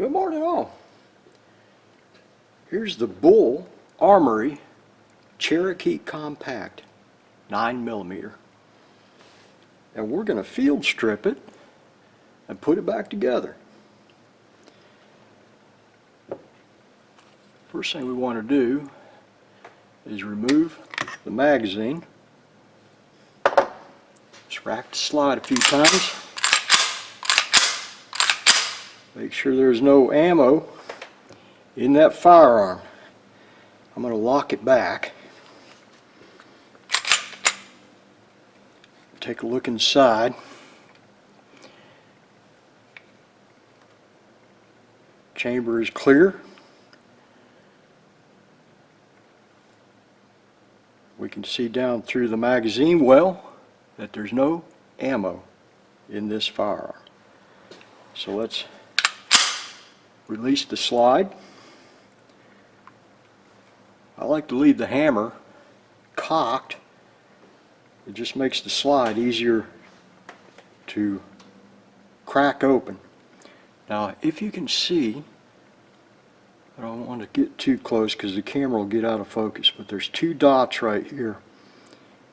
Good morning all. Here's the Bul Armory Cherokee Compact 9mm. And we're going to field strip it and put it back together. First thing we want to do is remove the magazine. Just rack the slide a few times. Make sure there's no ammo in that firearm. I'm going to lock it back. Take a look inside. Chamber is clear. We can see down through the magazine well that there's no ammo in this firearm. So let's release the slide. I like to leave the hammer cocked. It just makes the slide easier to crack open. Now if you can see, I don't want to get too close because the camera will get out of focus, but there's two dots right here,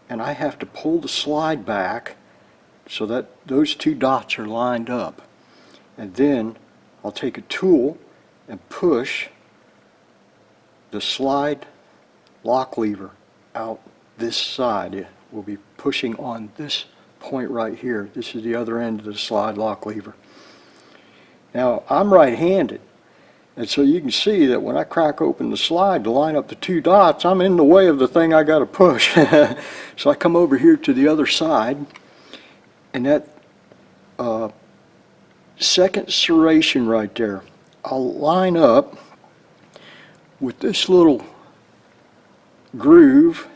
and I have to pull the slide back so that those two dots are lined up, and then I'll take a tool and push the slide lock lever out this side. It will be pushing on this point right here. This is the other end of the slide lock lever. Now I'm right-handed, and so you can see that when I crack open the slide to line up the two dots, I'm in the way of the thing I got to push. So I come over here to the other side, and that second serration right there, I'll line up with this little groove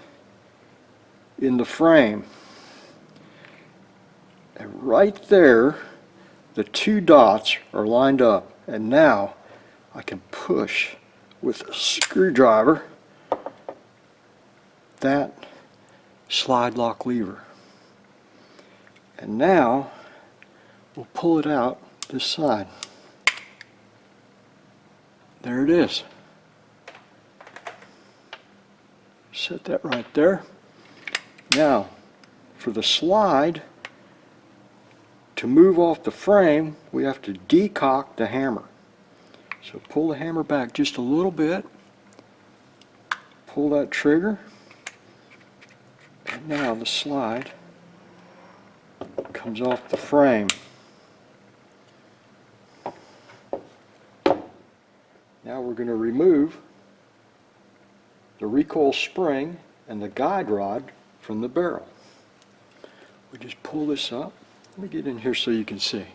in the frame, and right there the two dots are lined up, and now I can push with a screwdriver that slide lock lever, and now we'll pull it out this side. There it is. Set that right there. Now for the slide to move off the frame, we have to decock the hammer. So pull the hammer back just a little bit, pull that trigger, and now the slide comes off the frame. Now we're going to remove the recoil spring and the guide rod from the barrel. We just pull this up. Let me get in here so you can see.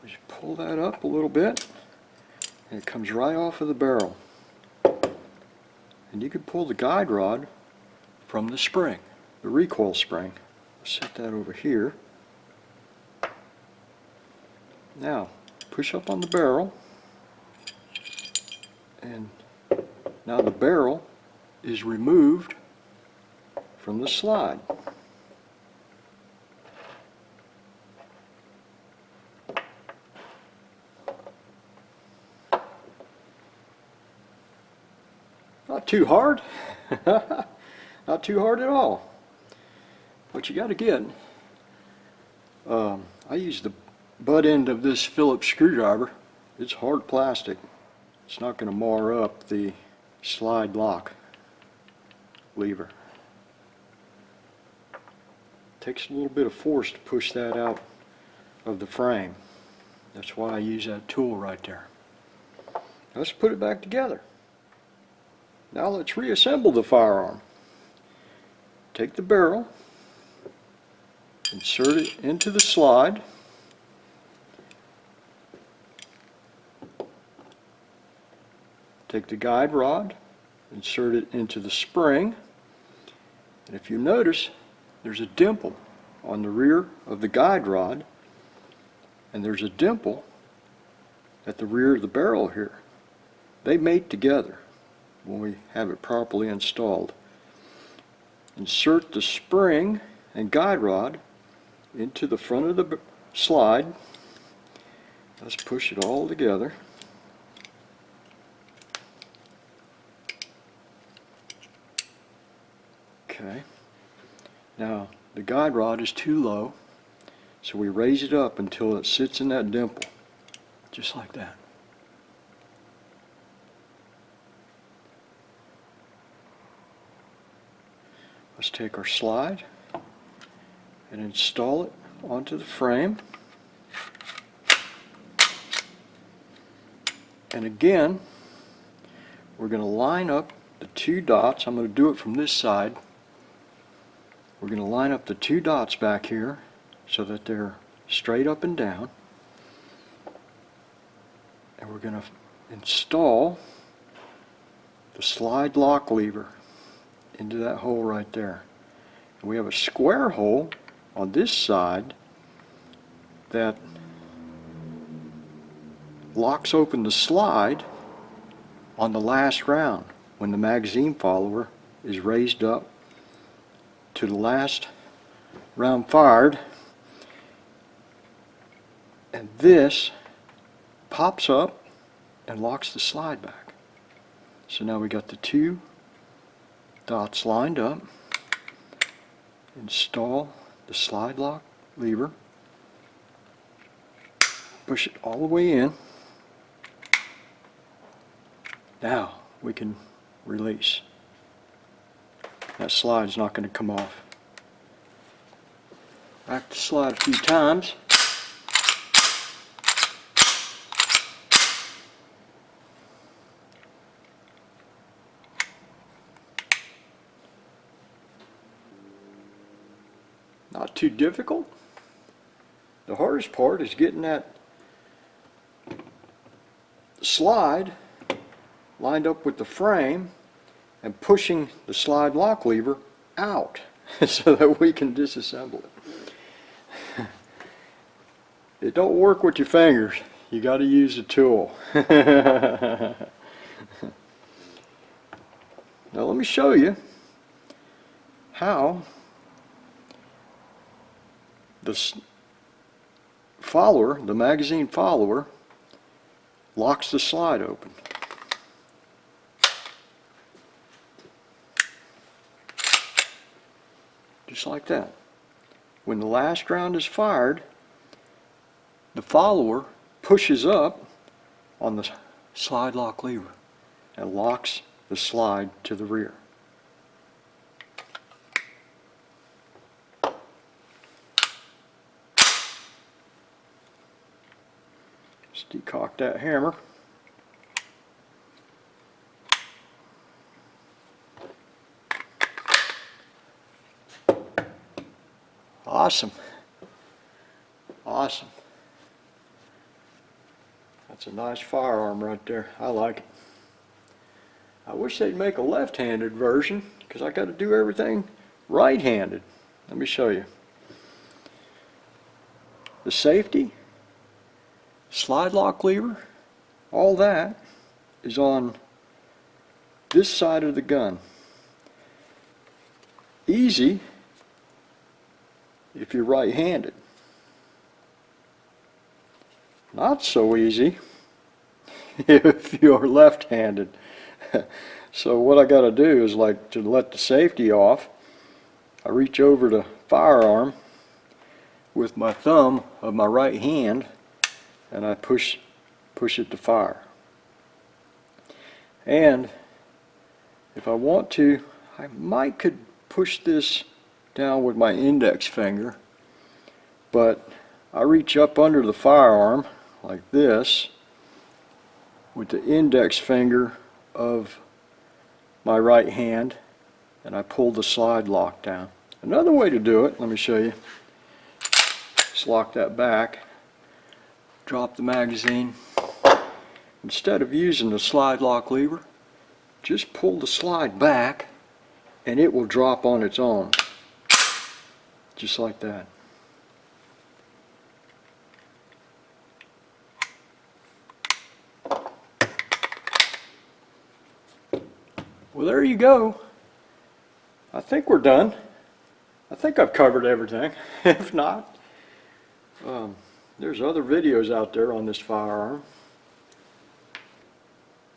We just pull that up a little bit, and it comes right off of the barrel. And you can pull the guide rod from the spring, the recoil spring. Set that over here. Now push up on the barrel, and now the barrel is removed from the slide. Not too hard. Not too hard at all. What you got to get, I use the butt end of this Phillips screwdriver. It's hard plastic. It's not going to mar up the slide lock lever. Takes a little bit of force to push that out of the frame. That's why I use that tool right there. Let's put it back together. Now let's reassemble the firearm. Take the barrel, insert it into the slide, take the guide rod, insert it into the spring, and if you notice, there's a dimple on the rear of the guide rod, and there's a dimple at the rear of the barrel here. They mate together when we have it properly installed. Insert the spring and guide rod into the front of the slide. Let's push it all together. Okay. Now the guide rod is too low, so we raise it up until it sits in that dimple, just like that. Let's take our slide and install it onto the frame. And again, we're going to line up the two dots. I'm going to do it from this side. We're going to line up the two dots back here so that they're straight up and down. And we're going to install the slide lock lever into that hole right there. And we have a square hole on this side that locks open the slide on the last round when the magazine follower is raised up to the last round fired, and this pops up and locks the slide back. So now we got the two dots lined up. Install the slide lock lever, push it all the way in. Now we can release. That slide's not going to come off. Rack the slide a few times. Not too difficult. The hardest part is getting that slide lined up with the frame and pushing the slide lock lever out so that we can disassemble it. It don't work with your fingers. You got to use a tool. Now let me show you how the follower, the magazine follower, locks the slide open. Just like that. When the last round is fired, the follower pushes up on the slide lock lever and locks the slide to the rear. Let's decock that hammer. Awesome. Awesome. That's a nice firearm right there. I like it. I wish they'd make a left-handed version because I got to do everything right-handed. Let me show you. The safety, slide lock lever, all that is on this side of the gun. Easy if you're right-handed. Not so easy if you're left-handed. So what I got to do is, like, to let the safety off, I reach over the firearm with my thumb of my right hand and I push it to fire. And if I want to, I could push this down with my index finger, but I reach up under the firearm like this with the index finger of my right hand and I pull the slide lock down. Another way to do it, let me show you. Just lock that back, drop the magazine. Instead of using the slide lock lever, just pull the slide back and it will drop on its own. Just like that. Well, there you go. I think we're done. I think I've covered everything. If not, there's other videos out there on this firearm.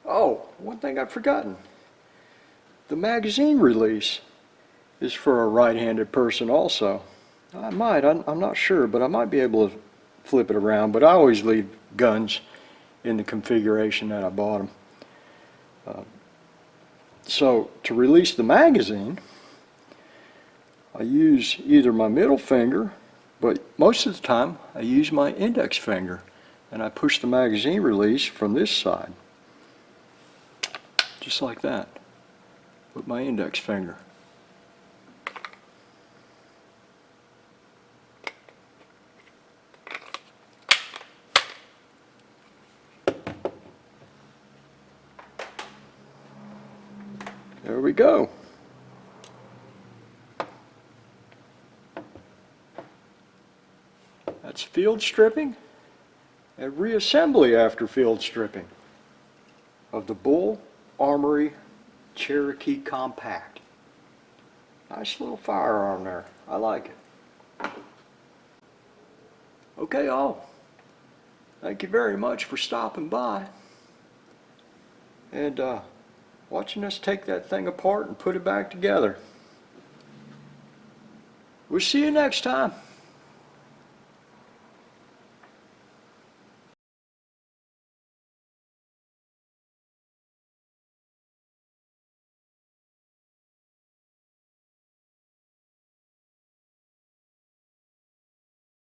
Oh, one thing I've forgotten. The magazine release. is for a right-handed person also. I'm not sure, but I might be able to flip it around, but I always leave guns in the configuration that I bought them. So to release the magazine, I use either my middle finger, but most of the time I use my index finger, and I push the magazine release from this side, just like that, with my index finger. There we go. That's field stripping and reassembly after field stripping of the Bul Armory Cherokee Compact. Nice little firearm there. I like it. Okay, all. Thank you very much for stopping by and watching us take that thing apart and put it back together. We'll see you next time.